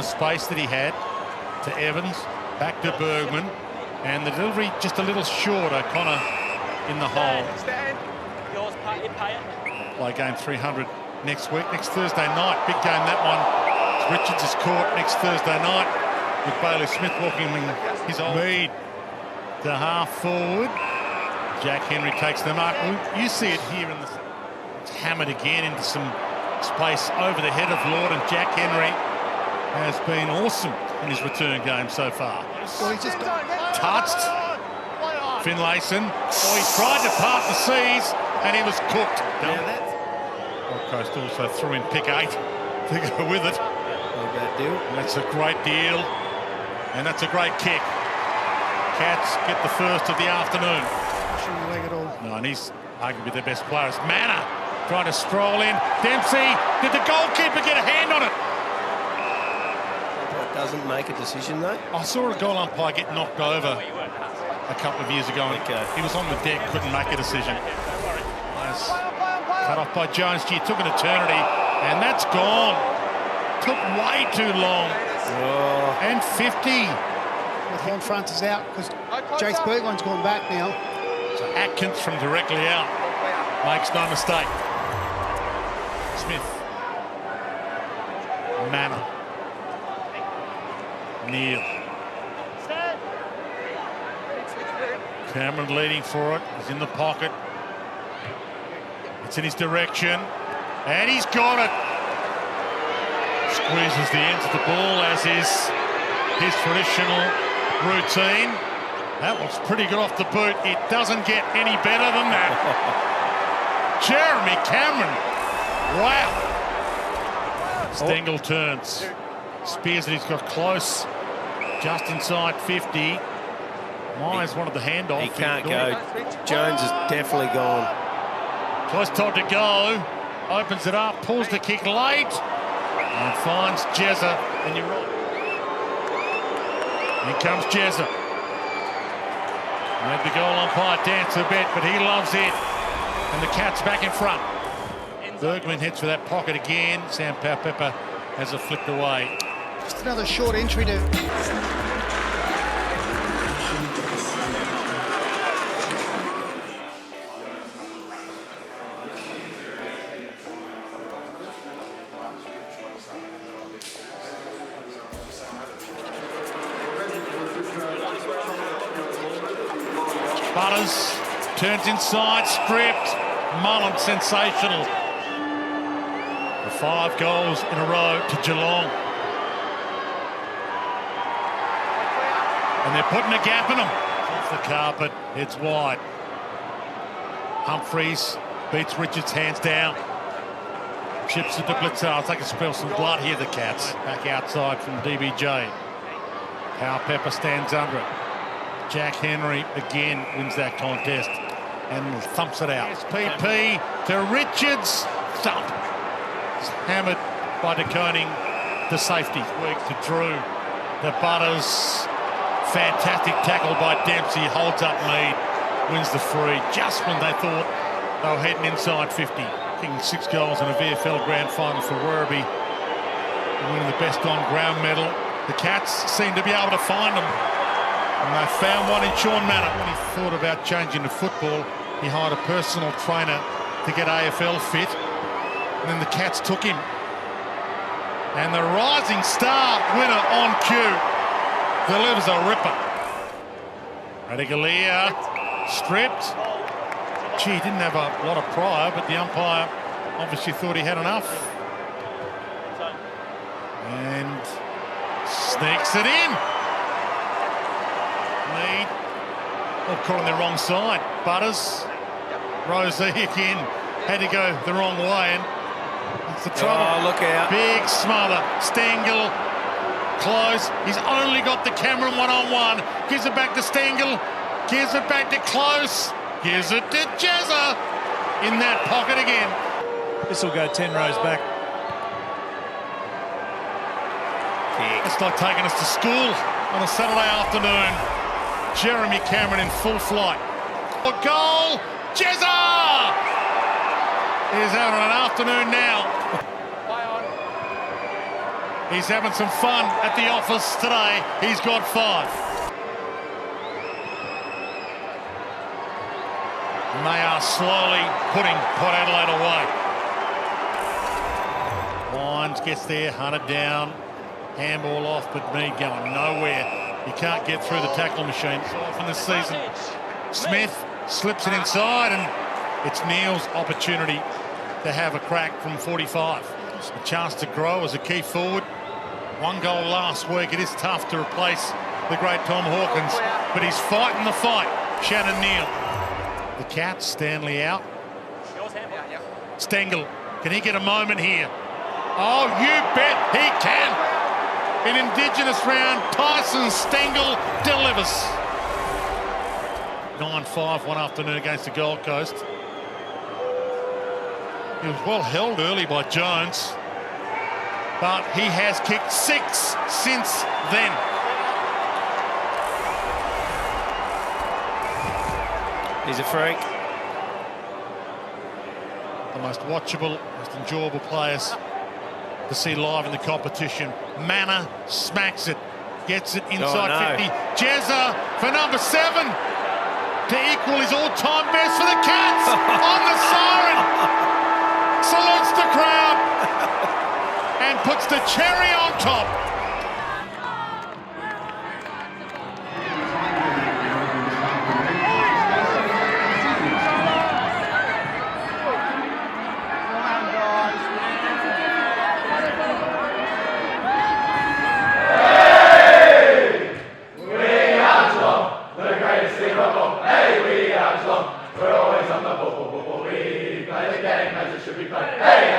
Space that he had to Evans, back to Bergman, and the delivery just a little short. O'Connor in the hole. Play game 300 next week, next Thursday night. Big game that one. Richards is caught next Thursday night with Bailey Smith walking his old lead to half forward. Jack Henry takes the mark. You see it here in the. It's hammered again into some space over the head of Lord, and Jack Henry has been awesome in his return game so far. Well, he's just touched. Finlayson. Oh, he's tried to part the seas, and he was cooked. Gold Coast also threw in pick 8 to go with it. Not a bad deal. That's a great deal, and that's a great kick. Cats get the first of the afternoon. No, and he's arguably their best player. It's Manor trying to stroll in. Dempsey, did the goalkeeper get a hand on it? Doesn't make a decision though. I saw a goal umpire get knocked over a couple of years ago. He was on the deck, couldn't make a decision. Was cut off by Jones. Gee, it took an eternity, and that's gone. Took way too long. Oh. And 50. With Horn Francis out because Jace Bergwin's gone back now. So Atkins from directly out makes no mistake. Smith. Manor. Neil. Cameron leading for it. He's in the pocket. It's in his direction. And he's got it. Squeezes the ends of the ball as is his traditional routine. That was pretty good off the boot. It doesn't get any better than that. Jeremy Cameron. Wow. Stengel turns. Spears that he's got close. Just inside 50. Myers wanted the handoff. He can't go. Jones is definitely gone. Close time to go. Opens it up, pulls the kick late, and finds Jezza. And you're right. Here comes Jezza. Made the goal umpire dance a bit, but he loves it. And the Cats back in front. Bergman heads for that pocket again. Sam Powpepper has it flicked away. Just another short entry to... Butters turns inside, stripped. Mullen, sensational. The 5 goals in a row to Geelong. And they're putting a gap in them. Off the carpet, it's wide. Humphreys beats Richards hands down. Chips it to Blitzer. It's like a spill some blood here, the Cats. Back outside from DBJ. Powpepper stands under it. Jack Henry again wins that contest and thumps it out. SPP to Richards. Thump. It's hammered by De Koning to safety. Weak to Drew. The Butters. Fantastic tackle by Dempsey. Holds up Mead. Wins the free just when they thought they were heading inside 50. Kicking 6 goals in a VFL Grand Final for Werribee. Winning the best on ground medal. The Cats seem to be able to find them. And they found one in Sean Manor. When he thought about changing to football, he hired a personal trainer to get AFL fit. And then the Cats took him. And the rising star winner on cue delivers a ripper. Radigalia stripped. Gee, didn't have a lot of prior, but the umpire Obviously thought he had enough. And sneaks it in. Mead. All caught on the wrong side. Butters. Rosie again. Had to go the wrong way. And that's the trouble. Oh, look out. Big smother. Stengel. Close. He's only got the Cameron one-on-one. Gives it back to Stengel. Gives it back to Close. Gives it to Jezza. In that pocket again. This will go 10 rows back. It's like taking us to school on a Saturday afternoon. Jeremy Cameron in full flight. A goal! Jezza! He's having an afternoon now. He's having some fun at the office today. He's got 5. And they are slowly putting Port Adelaide away. Wines gets there, hunted down. Handball off, but Mead going nowhere. He can't get through the tackle machine. It's off in this season. Smith slips it inside, and it's Neil's opportunity to have a crack from 45. A chance to grow as a key forward. 1 goal last week. It is tough to replace the great Tom Hawkins, but he's fighting the fight. Shannon Neil. The Cats, Stanley out. Stengel, can he get a moment here? Oh, you bet he can. In Indigenous round, Tyson Stengel delivers. 9-5 one afternoon against the Gold Coast. He was well held early by Jones, but he has kicked 6 since then. He's a freak. The most watchable, most enjoyable players to see live in the competition. Manor smacks it, gets it inside 50. Jezza for number 7 to equal his all-time best for the Cats. On the siren, salutes the crowd and puts the cherry on top. We're always on the ball. We play the game as it should be played. Hey,